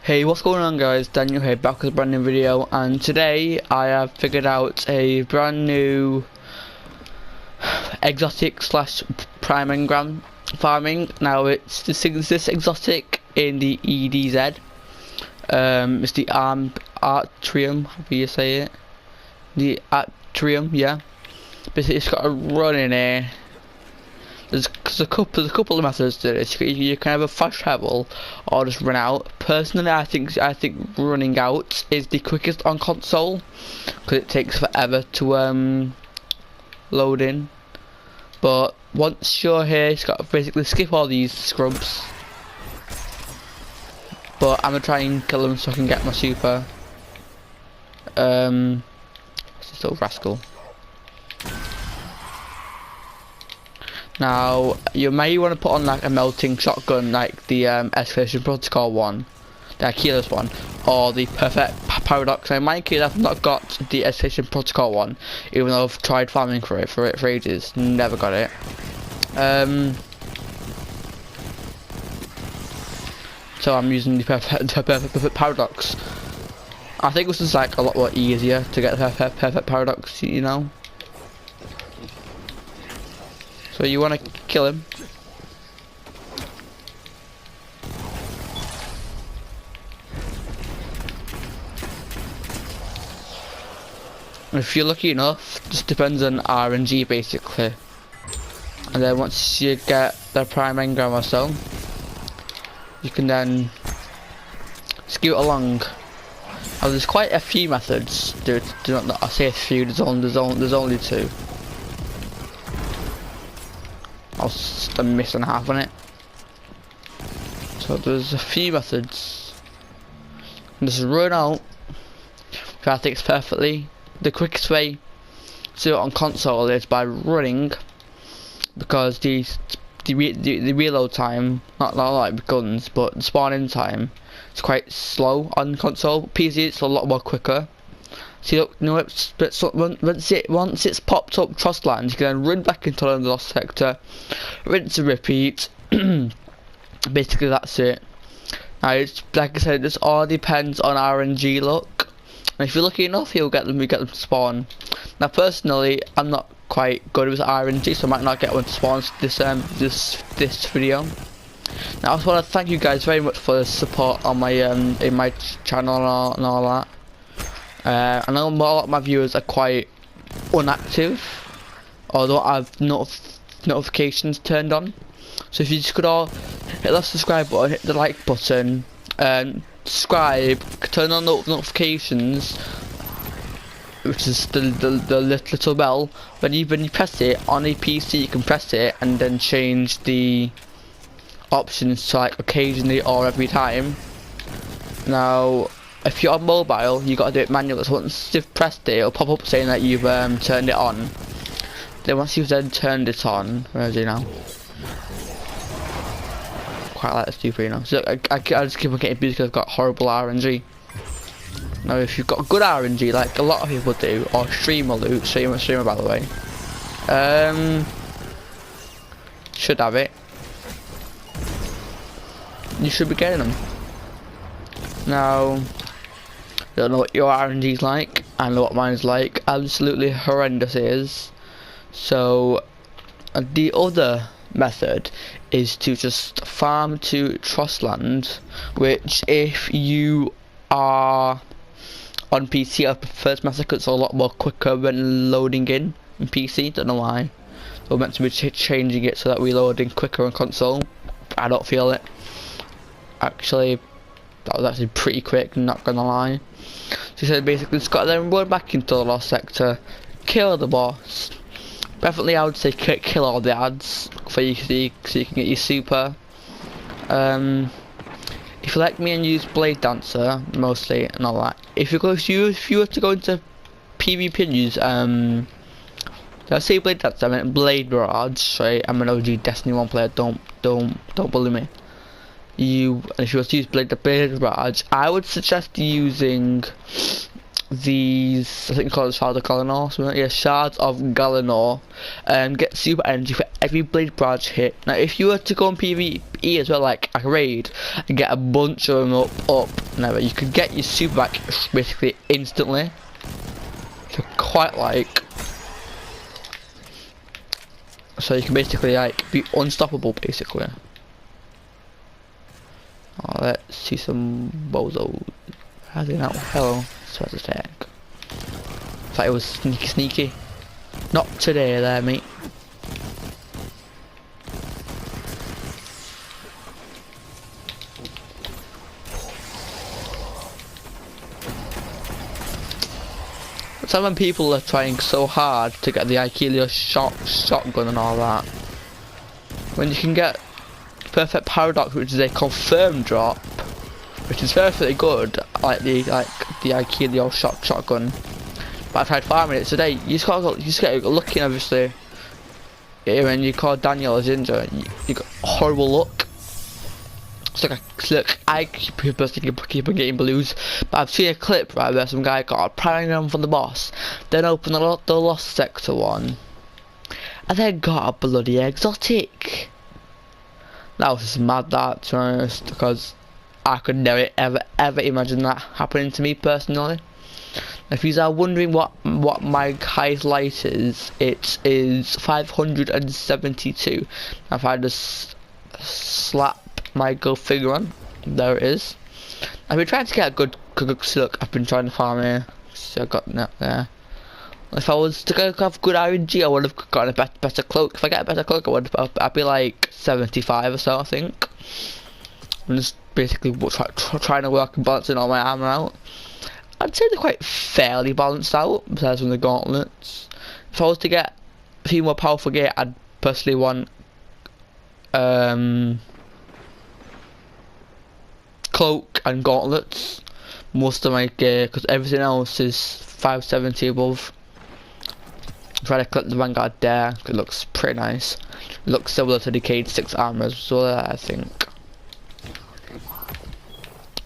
Hey, what's going on guys? Daniel here, back with a brand new video, and today I have figured out a brand new exotic slash prime engram farming. Now it's this exotic in the EDZ. It's the Artrium, however you say it. The Artrium, yeah. Basically it's got a run in here. There's a couple of methods to this. You can have a fast travel or just run out. Personally, I think running out is the quickest on console because it takes forever to load in. But once you're here, you've got to basically skip all these scrubs. But I'm gonna try and kill them so I can get my super. It's this little rascal. Now, you may want to put on like a melting shotgun, like the Escalation Protocol one, the Achilles one, or the Perfect Paradox. Now, in my case, I've not got the Escalation Protocol one, even though I've tried farming for it for ages, never got it. So I'm using the Perfect Paradox. I think this is like a lot more easier to get the Perfect Paradox, you know. So you want to kill him. If you're lucky enough, just depends on RNG basically. And then once you get the prime engram or so, you can then scoot along. Now there's quite a few methods. I say a few. There's only two. I was missing half on it. So there's a few methods. Just run out. Which I think is perfectly the quickest way to do it on console is by running, because the reload time, not like guns, but the spawning time, is quite slow on console. PC it's a lot more quicker. See, look, you know, once it's popped up Trustland, you can then run back into the lost sector, rinse and repeat. Basically, that's it. Now, it's, like I said, this all depends on RNG luck. And if you're lucky enough, you'll get them. You get them to spawn. Now, personally, I'm not quite good with RNG, so I might not get one to spawn this video. Now, I just want to thank you guys very much for the support on my in my channel and all that. I know a lot of my viewers are quite inactive, although I've notifications turned on. So if you just could all hit the subscribe button, hit the like button, subscribe, turn on notifications, which is the little bell. When you press it on a PC, you can press it and then change the options to like occasionally or every time. Now, if you're on mobile, you got to do it manually. So once you've pressed it, it'll pop up saying that you've turned it on. Then once you've then turned it on, where is it now? Quite like this stupid, you know. So I just keep on getting abused because I've got horrible RNG. Now, if you've got good RNG, like a lot of people do, or streamer loot, streamer by the way, should have it. You should be getting them. Now, I don't know what your RNG's like. I know what mine's like. Absolutely horrendous it is. So the other method is to just farm to Trustland, which if you are on PC, I prefer this method because it's a lot more quicker when loading in PC. Don't know why. We're meant to be changing it so that we load in quicker on console. I don't feel it. Actually, that was actually pretty quick, not gonna lie. She said basically just got to then run back into the lost sector, kill the boss. Definitely I would say kill all the ads so you can get your super. If you like me and use Blade Dancer mostly and all that. If you were to go into PvP and use did I say Blade Dancer? I meant Blade Barrage, right? I'm an OG Destiny 1 player, don't bully me. If you were to use Blade Barrage, I would suggest using these, I think called Shards of Galanor, something, yeah, Shards of Galanor, and get super energy for every blade branch hit. Now if you were to go on PvE as well, like a raid, and get a bunch of them up, now you could get your super back basically instantly. So quite like, so you can basically like be unstoppable basically. Oh, let's see some bozos. How's it now? Hello. So that's a tag. Thought it was sneaky. Not today there, mate. Some people are trying so hard to get the Achilles shotgun and all that. When you can get Perfect Paradox, which is a confirmed drop, which is perfectly good, like the Achilles shotgun. But I tried farming it today. You just gotta go looking, obviously. When you call Daniel as injured, you got horrible luck. Look, I keep on getting blues, but I've seen a clip right where some guy got a prime engram from the boss, then opened the Lost Sector one, and then got a bloody exotic. That was just mad, that, to be honest, because I could never ever imagine that happening to me personally. If you are wondering what my highest light is, it is 572. If I just slap my go figure on, there it is. I've been trying to get a good look. I've been trying to farm here, so I got that there. If I was to go have good RNG, I would have gotten a better cloak. If I get a better cloak, I'd be like 75 or so, I think. I'm just basically trying to work and balancing all my armor out. I'd say they're quite fairly balanced out, besides from the gauntlets. If I was to get a few more powerful gear, I'd personally want cloak and gauntlets. Most of my gear, because everything else is 570 above. I'm trying to collect the Vanguard there, it looks pretty nice. It looks similar to Decade 6 armor as well, I think.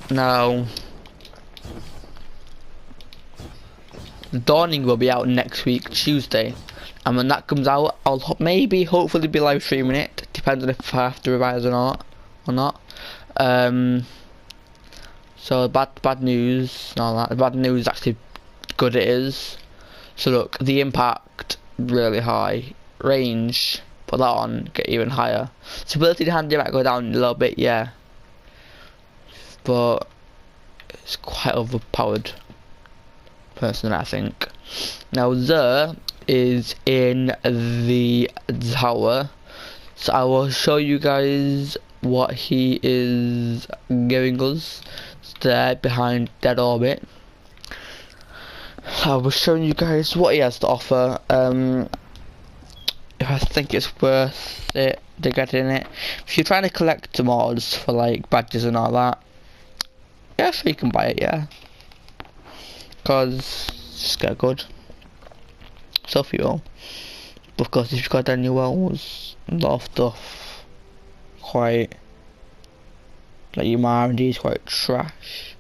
Now, the Dawning will be out next week, Tuesday, and when that comes out, I'll hopefully be live streaming it. Depends on if I have to revise or not. So bad news, and all that. Bad news is actually good. It is. So look, the impact really high, range put that on, get even higher. Stability to hand might go down a little bit, yeah, but it's quite overpowered. Personally, I think. Now there is in the tower, so I will show you guys what he is giving us. It's there behind Dead Orbit. I was showing you guys what he has to offer. If I think it's worth it to get in it. If you're trying to collect mods for like badges and all that, yeah, so you can buy it, yeah. Cause just get good. So fuel. Because if you've got any wells, a lot of stuff quite like your R&D is quite trash.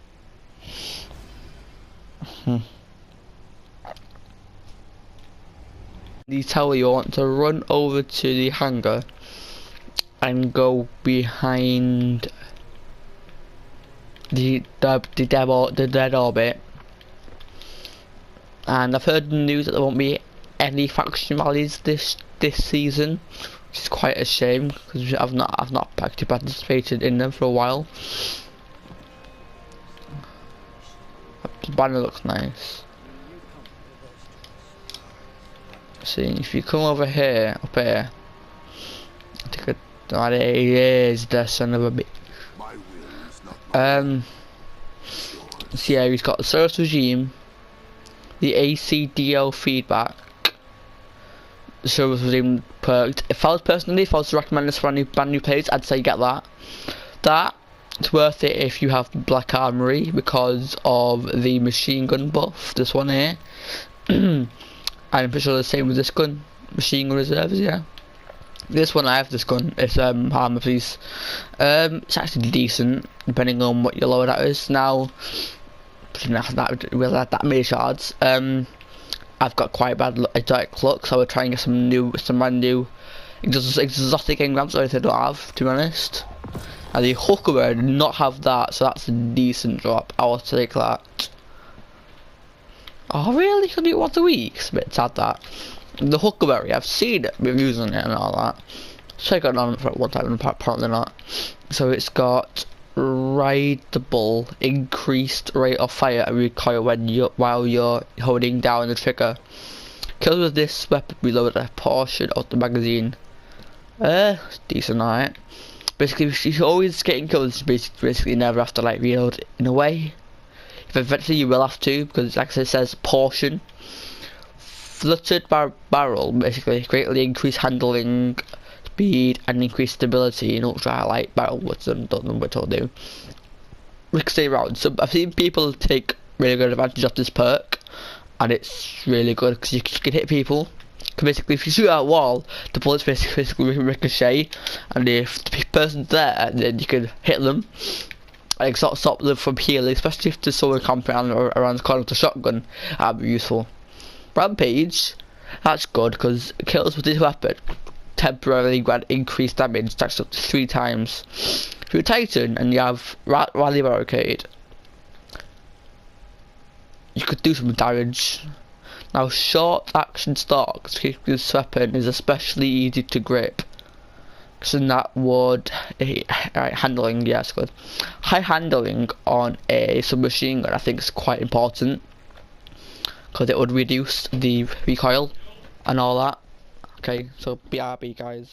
The tower, you want to run over to the hangar and go behind the dead orbit. And I've heard the news that there won't be any faction rallies this season, which is quite a shame because I've not actually participated in them for a while. The banner looks nice. See, if you come over here, up here, I think that is the son of a bit. So yeah, he's got the Source Regime, the ACDO feedback, the Source Regime perked. If I was to recommend this for brand new players, I'd say get that. It's worth it if you have Black Armory because of the machine gun buff. This one here. I'm pretty sure the same with this gun, machine gun reserves, yeah. This one I have this gun, it's armor piece. It's actually decent, depending on what your lower that is. Now, That really had that many shards. I've got quite bad exotic luck, so we're trying to get some brand new exotic engrams, or anything I don't have, to be honest. And the huckleberry did not have that, so that's a decent drop. I'll take that. Oh really? Can do it once a week? It's a bit sad that. The huckleberry, I've seen reviews on it and all that. Check it on for one time, apparently not. So it's got rideable increased rate of fire and recoil while you're holding down the trigger. Kills with this weapon reload a portion of the magazine. Decent, alright. Basically, if you're always getting kills, you basically never have to like reload in a way. If eventually you will have to, because like it says portion. Fluttered barrel basically greatly increase handling speed and increase stability in ultra light barrel, which I don't know what it'll do. Ricochet rounds. So I've seen people take really good advantage of this perk, and it's really good because you can hit people. Cause basically, if you shoot at a wall, the bullets basically ricochet, and if the person's there, then you can hit them. And sort of stop them from healing, especially if there's someone camping around the corner with a shotgun. That'd be useful. Rampage, that's good because kills with this weapon temporarily grant increased damage, stacks up to 3 times. If you're a Titan and you have Rally Barricade, you could do some damage. Now short action stocks, this weapon is especially easy to grip. So that would handling, yes, good. High handling on a submachine gun I think is quite important, because it would reduce the recoil and all that. Okay, so BRB guys.